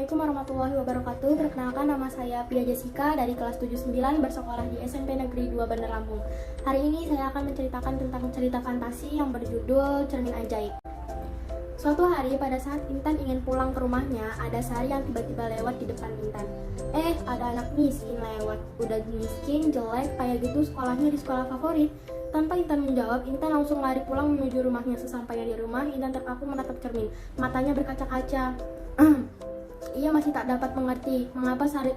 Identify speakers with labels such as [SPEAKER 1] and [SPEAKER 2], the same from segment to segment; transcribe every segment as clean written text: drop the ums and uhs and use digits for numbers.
[SPEAKER 1] Assalamualaikum warahmatullahi wabarakatuh. Perkenalkan, nama saya Pia Jessica dari kelas 79 bersekolah di SMP Negeri 2 Bandar Lampung. Hari ini saya akan menceritakan tentang cerita fantasi yang berjudul Cermin Ajaib. Suatu hari pada saat Intan ingin pulang ke rumahnya, ada Sari yang tiba-tiba lewat di depan Intan. Ada anak miskin lewat. Udah miskin, jelek, kayak gitu sekolahnya di sekolah favorit. Tanpa Intan menjawab, Intan langsung lari pulang menuju rumahnya. Sesampainya di rumah, Intan terpaku menatap cermin. Matanya berkaca-kaca. Ia masih tak dapat mengerti mengapa Sari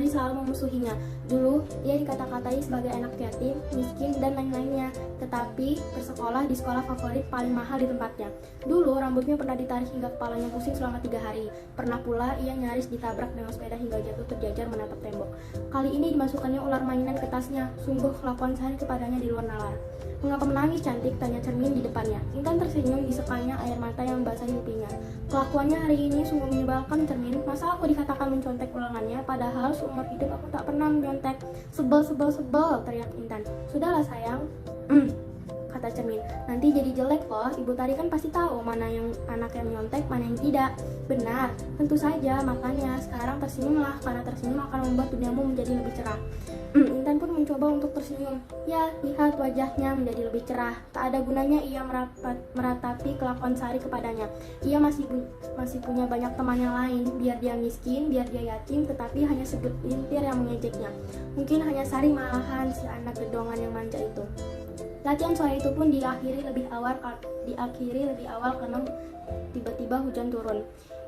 [SPEAKER 1] selalu memusuhinya. Dulu, ia dikata-katai sebagai anak yatim, miskin, dan lain-lainnya. Tetapi, bersekolah di sekolah favorit paling mahal di tempatnya. Dulu, rambutnya pernah ditarik hingga kepalanya pusing selama 3 hari. Pernah pula, ia nyaris ditabrak dengan sepeda hingga jatuh terjajar menatap tembok. Kali ini dimasukkannya ular mainan ke tasnya. Sungguh kelakuan Sari kepadanya di luar nalar. "Mengapa menangis, cantik?" tanya cermin di depannya. Intan tersenyum, disekanya air mata yang membasahi pipinya. "Kelakuannya hari ini sungguh menyebalkan, cermin. Masa aku dikatakan mencontek ulangannya, padahal seumur hidup aku tak pernah menyontek." Sebel, teriak Intan. "Sudahlah sayang," kata cermin. "Nanti jadi jelek loh. Ibu tadi kan pasti tahu mana yang anak yang nyontek, mana yang tidak." "Benar, tentu saja. Makanya sekarang tersenyumlah, karena tersenyum akan membuat duniamu menjadi lebih cerah." Intan pun mencoba untuk tersenyum. Ya, lihat wajahnya menjadi lebih cerah. Tak ada gunanya ia meratapi kelakuan Sari kepadanya. Ia masih punya banyak teman yang lain. Biar dia miskin, biar dia yatim, tetapi hanya segelintir yang mengejeknya. Mungkin hanya Sari malahan, si anak gedongan yang manja itu. Latihan sore itu pun diakhiri lebih awal karena tiba-tiba hujan turun.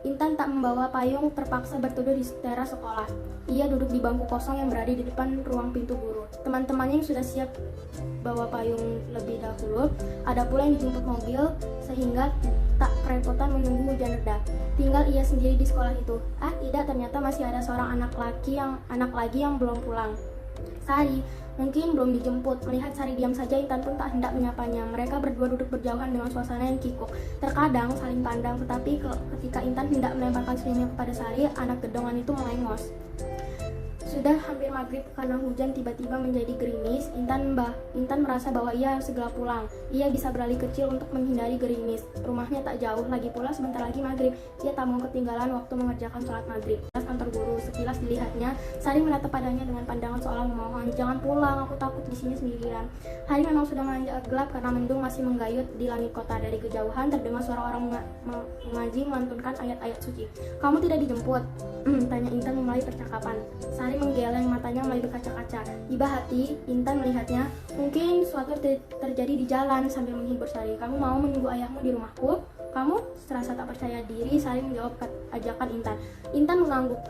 [SPEAKER 1] Intan tak membawa payung, terpaksa berteduh di teras sekolah. Ia duduk di bangku kosong yang berada di depan ruang pintu guru. Teman-temannya yang sudah siap bawa payung lebih dahulu, ada pula yang dijemput mobil, sehingga tak kerepotan menunggu hujan reda. Tinggal ia sendiri di sekolah itu. Tidak, ternyata masih ada seorang anak lagi yang belum pulang. Sari mungkin belum dijemput. Melihat Sari diam saja, Intan pun tak hendak menyapanya. Mereka berdua duduk berjauhan dengan suasana yang kikuk. Terkadang saling pandang, tetapi ketika Intan hendak melemparkan senyumnya kepada Sari, anak gedongan itu melengos. Sudah hampir maghrib karena hujan tiba-tiba menjadi gerimis. Intan merasa bahwa ia harus segera pulang. Ia bisa beralih kecil untuk menghindari gerimis. Rumahnya tak jauh, lagi pula sebentar lagi maghrib. Ia tak mau ketinggalan waktu mengerjakan sholat maghrib. Kantor guru, sekilas dilihatnya, Sari menatap padanya dengan pandangan seolah memohon. "Jangan pulang, aku takut di sini sendirian." Hari memang sudah menanjak gelap karena mendung masih menggayut di langit kota. Dari kejauhan terdengar suara orang mengaji melantunkan ayat-ayat suci. "Kamu tidak dijemput?" tanya Intan memulai percakapan. Sari menggeleng, matanya mulai berkaca-kaca. Iba hati, Intan melihatnya. Mungkin suatu terjadi di jalan. Sambil menghibur Sari, "Kamu mau menunggu ayahmu di rumahku?" "Kamu?" Serasa tak percaya diri, Sari menjawab ajakan Intan. Intan mengangguk.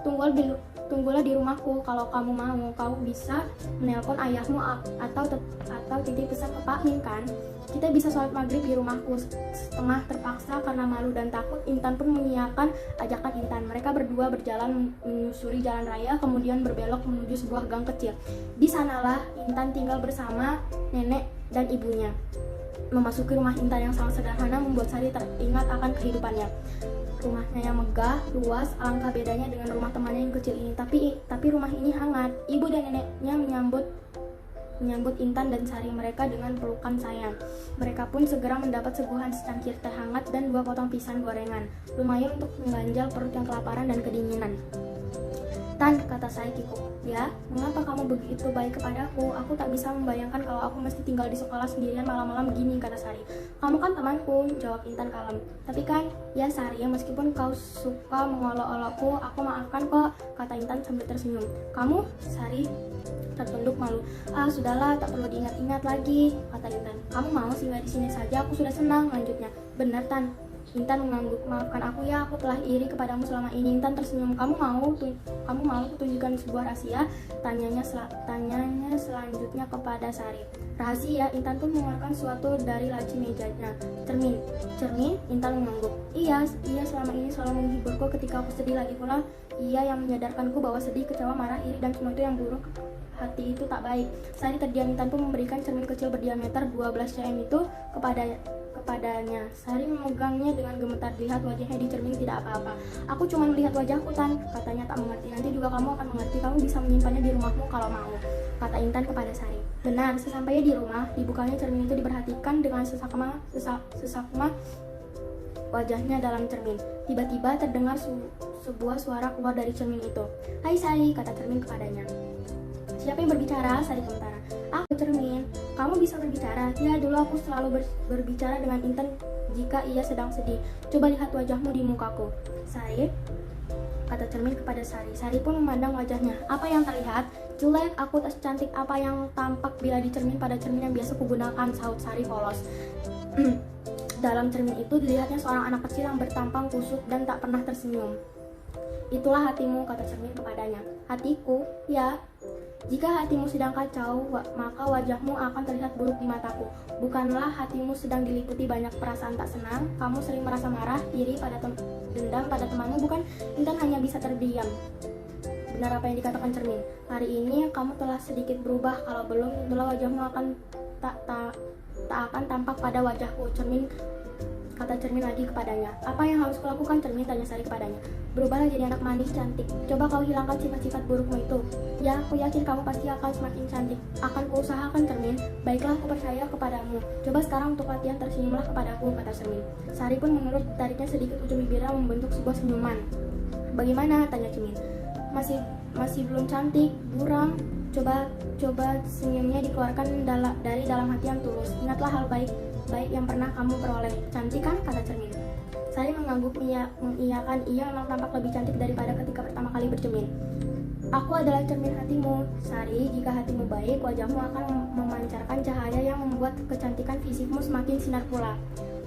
[SPEAKER 1] Tunggulah di rumahku. Kalau kamu mau, kamu bisa menelpon ayahmu atau titip pesan ke Pak Min kan? Kita bisa sholat maghrib di rumahku." Setengah terpaksa karena malu dan takut, Intan pun mengiyakan ajakan Intan. Mereka berdua berjalan menyusuri jalan raya, kemudian berbelok menuju sebuah gang kecil. Di sanalah Intan tinggal bersama nenek dan ibunya. Memasuki rumah Intan yang sangat sederhana membuat Sari teringat akan kehidupannya. Rumahnya yang megah, luas, alangkah bedanya dengan rumah temannya yang kecil ini. Tapi rumah ini hangat. Ibu dan neneknya menyambut Intan dan Sari mereka dengan pelukan sayang. Mereka pun segera mendapat seguhan secangkir teh hangat dan 2 potong pisang gorengan. Lumayan untuk mengganjal perut yang kelaparan dan kedinginan. "Tan," kata Sari kikuk. "Ya, mengapa kamu begitu baik kepadaku? Aku tak bisa membayangkan kalau aku mesti tinggal di sekolah sendirian malam-malam begini," kata Sari. "Kamu kan temanku," jawab Intan kalem. "Tapi kan, ya Sari, meskipun kau suka mengolok-olokku, aku maafkan kok," kata Intan sambil tersenyum. "Kamu?" Sari tertunduk malu. Sudahlah, tak perlu diingat-ingat lagi," kata Intan. "Kamu mau singgah di sini saja, aku sudah senang," lanjutnya. "Benar, Tan." Intan mengangguk. "Maafkan aku ya, aku telah iri kepadamu selama ini." Intan tersenyum. Kamu mau kutunjukkan sebuah rahasia?" Tanyanya selanjutnya kepada Sari. "Rahasia?" Intan pun mengeluarkan sesuatu dari laci mejanya. Cermin?" Intan mengangguk. Iya, selama ini selalu menghiburku ketika aku sedih. Lagi pula, ia yang menyadarkanku bahwa sedih, kecewa, marah, iri, dan semua itu yang buruk hati itu tak baik." Sari terdiam. Intan pun memberikan cermin kecil berdiameter 12 cm itu kepadanya. Sari memegangnya dengan gemetar. Lihat wajahnya di cermin, tidak apa-apa. "Aku cuma melihat wajahku, Tan," katanya tak mengerti. "Nanti juga kamu akan mengerti. Kamu bisa menyimpannya di rumahmu kalau mau," kata Intan kepada Sari. Benar, sesampainya di rumah, dibukanya cermin itu diperhatikan dengan sesakma wajahnya dalam cermin. Tiba-tiba terdengar sebuah suara keluar dari cermin itu. "Hai Sari," kata cermin kepadanya. "Siapa yang berbicara?" Sari komentar. "Aku, cermin. Kamu bisa berbicara?" "Ya, dulu aku selalu berbicara dengan Intan jika ia sedang sedih. Coba lihat wajahmu di mukaku." "Sari," kata cermin kepada Sari. Sari pun memandang wajahnya. "Apa yang terlihat?" "Jelek, aku tak secantik apa yang tampak bila dicermin pada cermin yang biasa kugunakan," sahut Sari polos. Dalam cermin itu dilihatnya seorang anak kecil yang bertampang kusut dan tak pernah tersenyum. "Itulah hatimu," kata cermin kepadanya. "Hatiku? Ya. Jika hatimu sedang kacau, maka wajahmu akan terlihat buruk di mataku. Bukanlah hatimu sedang diliputi banyak perasaan tak senang? Kamu sering merasa marah, iri, dendam pada temanmu, bukan?" Intan hanya bisa terdiam. Benar apa yang dikatakan cermin. Hari ini kamu telah sedikit berubah. Kalau belum, itulah wajahmu akan tak akan tampak pada wajahku, kata cermin lagi kepadanya. "Apa yang harus kulakukan, cermin?" tanya Sari kepadanya. "Berubahlah jadi anak manis cantik. Coba kau hilangkan sifat-sifat burukmu itu. Ya, aku yakin kamu pasti akan semakin cantik. Akan kuusahakan, cermin. Baiklah, aku percaya kepadamu. Coba sekarang untuk latihan tersenyumlah kepadaku," kata cermin. Sari pun menurut, tariknya sedikit ujung bibirnya membentuk sebuah senyuman. "Bagaimana?" tanya cermin. Masih belum cantik, buram. Coba senyumnya dikeluarkan dari dalam hati yang tulus. Ingatlah hal baik yang pernah kamu peroleh. Cantik kan?" kata cermin. Sari mengangguk mengiyakan. Ia memang tampak lebih cantik daripada ketika pertama kali bercermin. "Aku adalah cermin hatimu, Sari. Jika hatimu baik, wajahmu akan memancarkan cahaya yang membuat kecantikan fisikmu semakin sinar pula.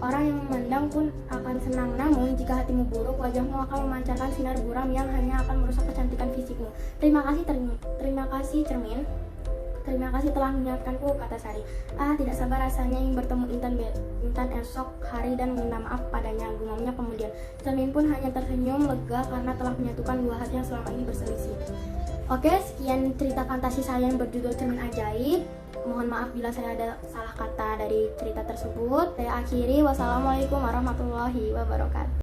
[SPEAKER 1] Orang yang memandang pun akan senang. Namun, jika hatimu buruk, wajahmu akan memancarkan sinar buram yang hanya akan merusak kecantikan fisikmu. Terima kasih, cermin. Terima kasih telah mengingatkanku," kata Sari. Tidak sabar rasanya ingin bertemu Intan esok hari dan meminta maaf padanya," gumamnya kemudian. Cermin pun hanya tersenyum lega karena telah menyatukan dua hati yang selama ini berselisih. Oke, sekian cerita fantasi saya yang berjudul Cermin Ajaib. Mohon maaf bila saya ada salah kata dari cerita tersebut. Saya akhiri. Wassalamualaikum warahmatullahi wabarakatuh.